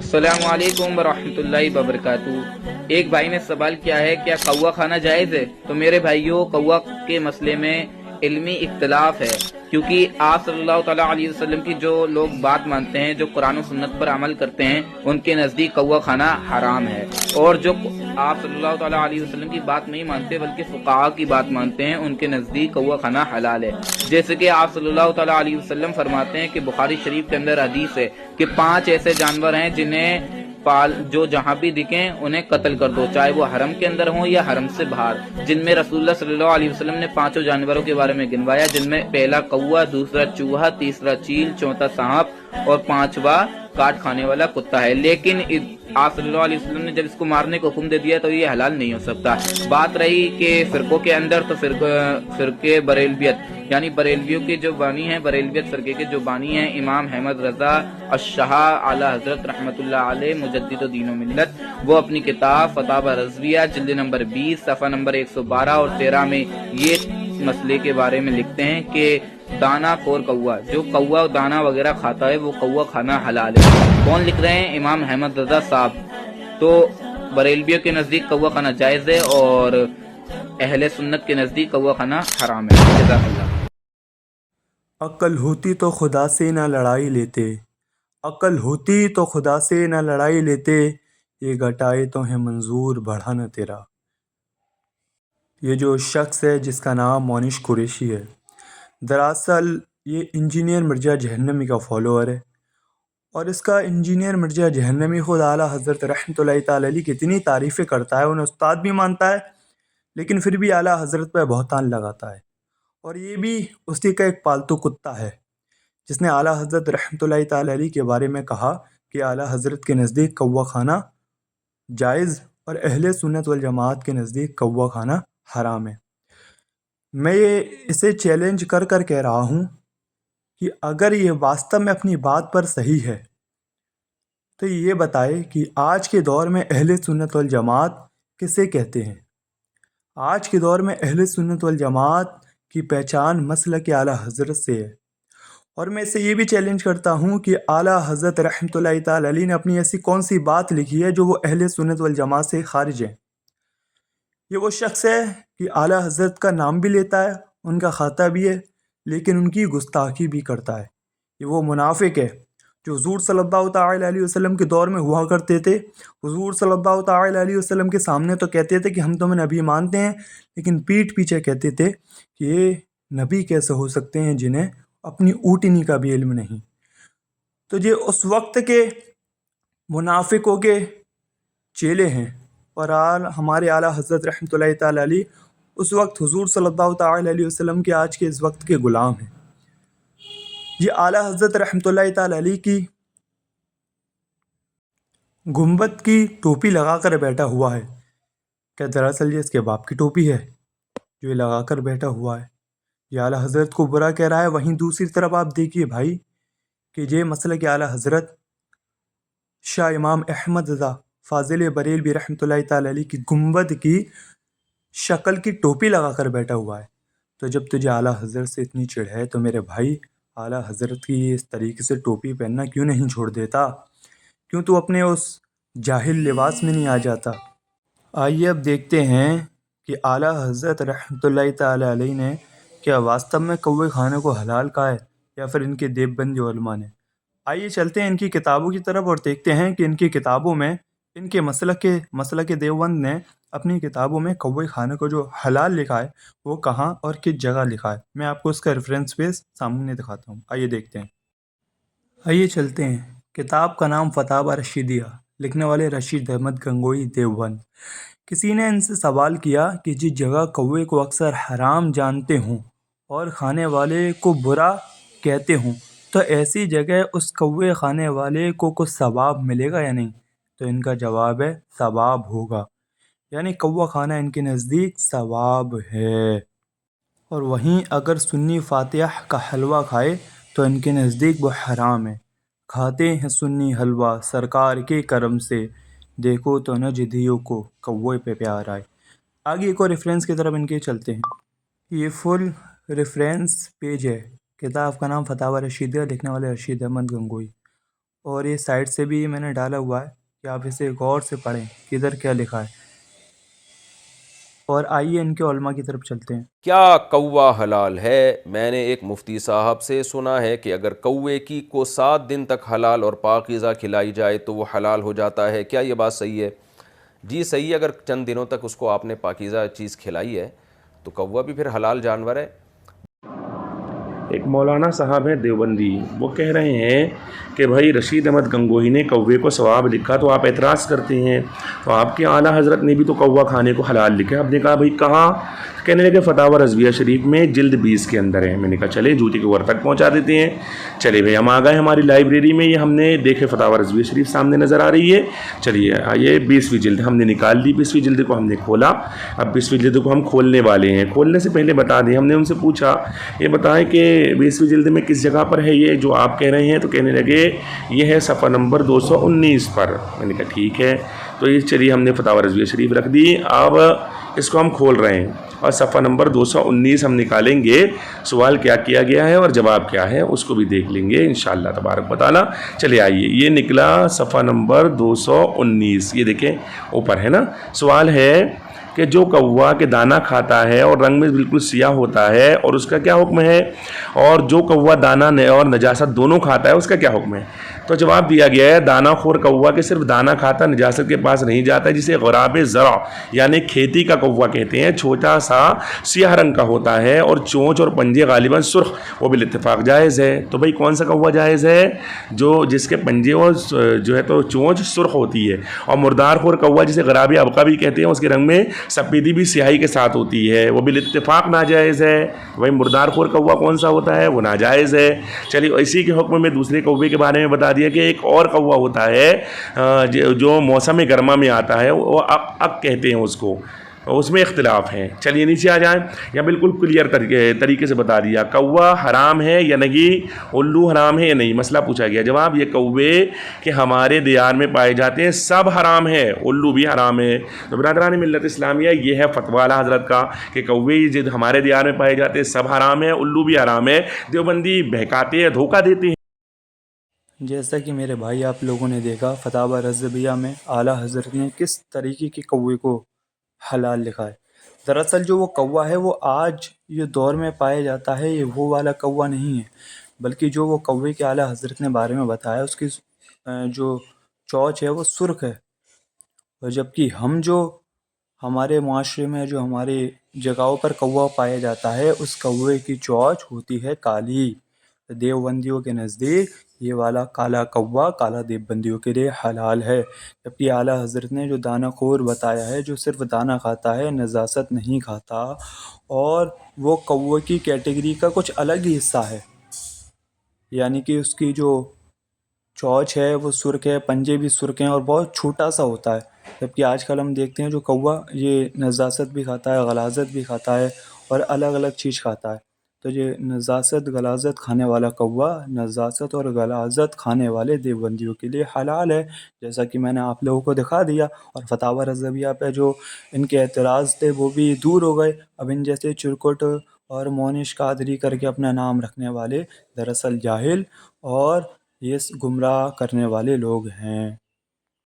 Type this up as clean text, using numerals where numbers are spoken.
अस्सलाम वालेकुम वरहमतुल्लाहि वबरकातुहू। एक भाई ने सवाल किया है, क्या कौवा खाना जायज़ है? तो मेरे भाइयों, कौवा के मसले में इल्मी इख्तलाफ है, क्योंकि आप सल्लल्लाहु ताला अलैहि वसल्लम की जो लोग बात मानते हैं, जो कुरान और सुन्नत पर अमल करते हैं, उनके नज़दीक कौवा खाना हराम है। और जो आप सल्लल्लाहु ताला अलैहि वसल्लम की बात नहीं मानते बल्कि फुक़हा की बात मानते हैं, उनके नज़दीक कौवा खाना हलाल है। जैसे कि आप सल्लल्लाहु ताला अलैहि वसल्लम फरमाते हैं कि बुखारी शरीफ के अंदर हदीस है कि 5 ऐसे जानवर हैं जिन्हें जो जहां भी दिखें उन्हें कत्ल कर दो, चाहे वो हरम के अंदर हो या हरम से बाहर। जिनमें रसूलुल्लाह सल्लल्लाहु अलैहि वसल्लम ने 5 जानवरों के बारे में गिनवाया, जिनमें पहला कौवा, दूसरा चूहा, तीसरा चील, चौथा सांप और 5वां काट खाने वाला कुत्ता है। लेकिन आप सल्लल्लाहु अलैहि वसल्लम ने जब इसको मारने का हुक्म दे दिया तो ये हलाल नहीं हो सकता। बात रही कि फिरकों के अंदर, तो फिरके बरेलवियत यानी बरेलवियों के जो बानी हैं, बरेलवियत फिरके के जो बानी हैं इमाम अहमद रजा अश-शाह आला हजरत रहमतुल्लाह अलैह मुजद्दिद दीन व मिल्लत, वो अपनी किताब फतावा रज़विया जिल्द नंबर 20 सफ़ा नंबर 112 और 13 में ये मसले के बारे में लिखते हैं कि दाना खोर कौवा, जो कौवा दाना वगैरह खाता है, वो कौवा खाना हलाल है। कौन लिख रहे हैं? इमाम अहमद रजा साहब। तो बरेलवियों के नज़दीक कौवा खाना जायज़ है और अहले सुन्नत के नज़दीक कौवा खाना हराम है। जज़ाकल्लाह। अक्ल होती तो खुदा से न लड़ाई लेते, अक्ल होती तो खुदा से न लड़ाई लेते, ये घटाए तो है मंजूर बढ़ा न तेरा। ये जो शख्स है जिसका नाम मोनिश कुरैशी है, दरअसल ये इंजीनियर मिर्ज़ा जहन्नमी का फॉलोअर है। और इसका इंजीनियर मिर्ज़ा जहन्नमी खुद आला हज़रत रहमतुल्लाहि तआला अलैह की इतनी तारीफ़ें करता है, उन्हें उस्ताद भी मानता है, लेकिन फिर भी आला हज़रत पर बहतान लगाता है। और ये भी उसी का एक पालतू कुत्ता है जिसने आला हज़रत रहमतुल्लाहि तआला अलैह के बारे में कहा कि आला हज़रत के नज़दीक कौवा खाना जायज़ और अहले सुन्नत वल जमात के नज़दीक कौवा खाना हराम है। मैं ये इसे चैलेंज कर कर कह रहा हूँ कि अगर ये वास्तव में अपनी बात पर सही है तो ये बताए कि आज के दौर में अहले सुन्नत वल जमात किसे कहते हैं। आज के दौर में अहले सुन्नत वल जमात की पहचान मसलक आला हज़रत से है। और मैं इसे ये भी चैलेंज करता हूँ कि आला हज़रत रहमतुल्लाहि तआला अलैह ने अपनी ऐसी कौन सी बात लिखी है जो वो अहले सुन्नत वल जमात से खारिज है। ये वो शख्स है कि आला हज़रत का नाम भी लेता है, उनका खाता भी है, लेकिन उनकी गुस्ताखी भी करता है। ये वो मुनाफिक है जो हुज़ूर सल्लल्लाहु तआला अलैहि वसल्लम के दौर में हुआ करते थे। हुज़ूर सल्लल्लाहु तआला अलैहि वसल्लम के सामने तो कहते थे कि हम तुम्हें नबी मानते हैं, लेकिन पीठ पीछे कहते थे कि ये नबी कैसे हो सकते हैं जिन्हें अपनी ऊँटनी का भी इल्म नहीं। तो ये उस वक्त के मुनाफिकों के चेले हैं और हमारे आला हज़रत रहमतुल्लाहि तआला अलैह उस वक्त हुज़ूर सल्लल्लाहु तआला अलैहि वसल्लम के आज के इस वक्त के ग़ुलाम हैं। ये आला हज़रत रहमतुल्लाहि तआला अलैह की गुंबद की टोपी लगाकर बैठा हुआ है। क्या दरअसल ये इसके बाप की टोपी है जो ये लगाकर बैठा हुआ है? ये आला हज़रत को बुरा कह रहा है। वहीं दूसरी तरफ आप देखिए भाई कि ये मसलक आला हज़रत शाह इमाम अहमद रज़ा फ़ाज़िल बरेलवी रहमतुल्लाहि तआला अलैह की गुंबद की शक्ल की टोपी लगाकर बैठा हुआ है। तो जब तुझे आला हज़रत से इतनी चिढ़ है तो मेरे भाई आला हज़रत की इस तरीके से टोपी पहनना क्यों नहीं छोड़ देता? क्यों तू अपने उस जाहिल लिबास में नहीं आ जाता? आइए अब देखते हैं कि आला हज़रत रहमतुल्लाहि तआला अलैह ने क्या वास्तव में कौवे खाने को हलाल कहा है या फिर इनके देवबंदी उलमा ने। आइए चलते हैं इनकी किताबों की तरफ और देखते हैं कि इनकी किताबों में इनके मसलक देवबंद ने अपनी किताबों में कौवे खाने को जो हलाल लिखा है वो कहाँ और किस जगह लिखा है। मैं आपको इसका रेफरेंस पेज सामने दिखाता हूँ, आइए देखते हैं। आइए चलते हैं। किताब का नाम फतावा रशीदिया, लिखने वाले रशीद अहमद गंगोई देवबंद। किसी ने इनसे सवाल किया कि जिस जगह कौवे को अक्सर हराम जानते हों और खाने वाले को बुरा कहते हों, तो ऐसी जगह उस कौवे खाने वाले को सवाब मिलेगा या नहीं? तो इनका जवाब है सवाब होगा, यानी कौवा खाना इनके नज़दीक सवाब है। और वहीं अगर सुन्नी फातिहा का हलवा खाए तो इनके नज़दीक वो हराम है। खाते हैं सुन्नी हलवा सरकार के करम से, देखो तो नजदियों को कौवे पे प्यार आए। आगे एक और रेफरेंस की तरफ इनके चलते हैं। ये फुल रेफरेंस पेज है। किताब का नाम फतावा रशीदिया, लिखने वाले रशीद अहमद गंगोई। اور یہ سائٹ سے بھی میں نے ڈالا ہوا ہے کہ آپ اسے غور سے پڑھیں کہ ادھر کیا لکھا ہے. اور آئیے ان کے علماء کی طرف چلتے ہیں. کیا کوا حلال ہے؟ میں نے ایک مفتی صاحب سے سنا ہے کہ اگر کوے کی کو 7 دن تک حلال اور پاکیزہ کھلائی جائے تو وہ حلال ہو جاتا ہے. کیا یہ بات صحیح ہے؟ جی صحیح ہے، اگر چند دنوں تک اس کو آپ نے پاکیزہ چیز کھلائی ہے تو کوا بھی پھر حلال جانور ہے. ایک مولانا صاحب ہیں دیوبندی، وہ کہہ رہے ہیں کہ بھائی رشید احمد گنگوہی نے کوے کو ثواب لکھا تو آپ اعتراض کرتے ہیں، تو آپ کے اعلیٰ حضرت نے بھی تو کوا کھانے کو حلال لکھا ہے. آپ نے کہا بھائی کہاں؟ کہنے لگے فتاوی رضویہ شریف میں جلد 20 کے اندر ہے. میں نے کہا چلے جوتی کے اوپر تک پہنچا دیتے ہیں. چلے بھائی ہم آ گئے ہماری لائبریری میں، یہ ہم نے دیکھے فتاوی رضویہ شریف سامنے نظر آ رہی ہے. چلیے یہ 20ویں جلد ہم نے نکال لی، 20ویں جلد کو ہم نے کھولا. اب 20ویں جلد کو ہم کھولنے والے ہیں. کھولنے سے پہلے بتا دیں، ہم نے ان سے پوچھا یہ بتائیں کہ 20ویں جلد میں کس جگہ پر ہے یہ جو آپ کہہ رہے ہیں؟ تو کہنے لگے یہ ہے صفحہ نمبر 219 پر. میں نے کہا ٹھیک ہے، تو یہ چلیے ہم نے فتاوی رضویہ شریف رکھ دی. اب اس کو ہم کھول رہے ہیں اور صفحہ نمبر 219 ہم نکالیں گے. سوال کیا کیا گیا ہے اور جواب کیا ہے اس کو بھی دیکھ لیں گے انشاءاللہ تبارک و تعالی. چلے آئیے، یہ نکلا صفحہ نمبر 219، یہ دیکھیں اوپر ہے نا. سوال ہے کہ جو کوا کے دانہ کھاتا ہے اور رنگ میں بالکل سیاہ ہوتا ہے اور اس کا کیا حکم ہے، اور جو کوا دانہ اور نجاست دونوں کھاتا ہے اس کا کیا حکم ہے؟ تو جواب دیا گیا ہے دانہ خور کوا کے صرف دانہ کھاتا نجاست کے پاس نہیں جاتا، جسے غراب زرع یعنی کھیتی کا کوا کہتے ہیں. چھوٹا سا سیاہ رنگ کا ہوتا ہے اور چونچ اور پنجے غالباً سرخ، وہ بالاتفاق جائز ہے. تو بھائی کون سا کوا جائز ہے؟ جو جس کے پنجے اور جو ہے تو چونچ سرخ ہوتی ہے. اور مردار خور کوا جسے غراب ابقا بھی کہتے ہیں، اس کے رنگ میں سفیدی بھی سیاہی کے ساتھ ہوتی ہے، وہ بالاتفاق ناجائز ہے. بھائی مردار خور کوا کون سا ہوتا ہے؟ وہ ناجائز ہے. چلیے اسی کے حکم میں دوسرے کوے کے بارے میں بتا دیا کہ ایک اور کوا ہوتا ہے جو موسم گرما میں آتا ہے، وہ اک کہتے ہیں اس کو، اس میں اختلاف ہے. چلیے نیچے آ جائیں. یا بالکل کلیئر طریقے سے بتا دیا کوا حرام ہے یا نہیں، الو حرام ہے یا نہیں. مسئلہ پوچھا گیا، جواب یہ کوے کہ ہمارے دیار میں پائے جاتے ہیں سب حرام ہے، الو بھی حرام ہے. تو برادران ملت اسلامیہ یہ ہے فتویٰ اعلیٰ حضرت کا کہ کوے جو ہمارے دیار میں پائے جاتے ہیں سب حرام ہے، الو بھی حرام ہے. دیوبندی بہکاتے ہیں، دھوکہ دیتے ہیں. جیسا کہ میرے بھائی آپ لوگوں نے دیکھا فتاوی رضویہ میں اعلیٰ حضرت نے کس طریقے کے کوے کو حلال لکھا ہے. دراصل جو وہ کوا ہے وہ آج یہ دور میں پایا جاتا ہے، یہ وہ والا کوا نہیں ہے، بلکہ جو وہ کوے کے اعلیٰ حضرت نے بارے میں بتایا اس کی جو چونچ ہے وہ سرخ ہے. اور جبکہ ہم جو ہمارے معاشرے میں جو ہماری جگہوں پر کوا پایا جاتا ہے اس کوے کی چونچ ہوتی ہے کالی. دیوبندیوں کے نزدیک یہ والا کالا کوا کالا دیوبندیوں کے لیے حلال ہے. جبکہ اعلیٰ حضرت نے جو دانہ خور بتایا ہے جو صرف دانہ کھاتا ہے نجاست نہیں کھاتا، اور وہ کوے کی کیٹیگری کا کچھ الگ ہی حصہ ہے، یعنی کہ اس کی جو چونچ ہے وہ سرخ ہے، پنجے بھی سرخ ہیں اور بہت چھوٹا سا ہوتا ہے. جبکہ آج کل ہم دیکھتے ہیں جو کوا یہ نجاست بھی کھاتا ہے، غلاظت بھی کھاتا ہے اور الگ الگ چیز کھاتا ہے. تو یہ نجاست غلاظت کھانے والا کوا نجاست اور غلاظت کھانے والے دیوبندیوں کے لیے حلال ہے، جیسا کہ میں نے آپ لوگوں کو دکھا دیا. اور فتاوی رضویہ پہ جو ان کے اعتراض تھے وہ بھی دور ہو گئے. اب ان جیسے چرکٹ اور مونش قادری کر کے اپنا نام رکھنے والے دراصل جاہل اور یہ گمراہ کرنے والے لوگ ہیں.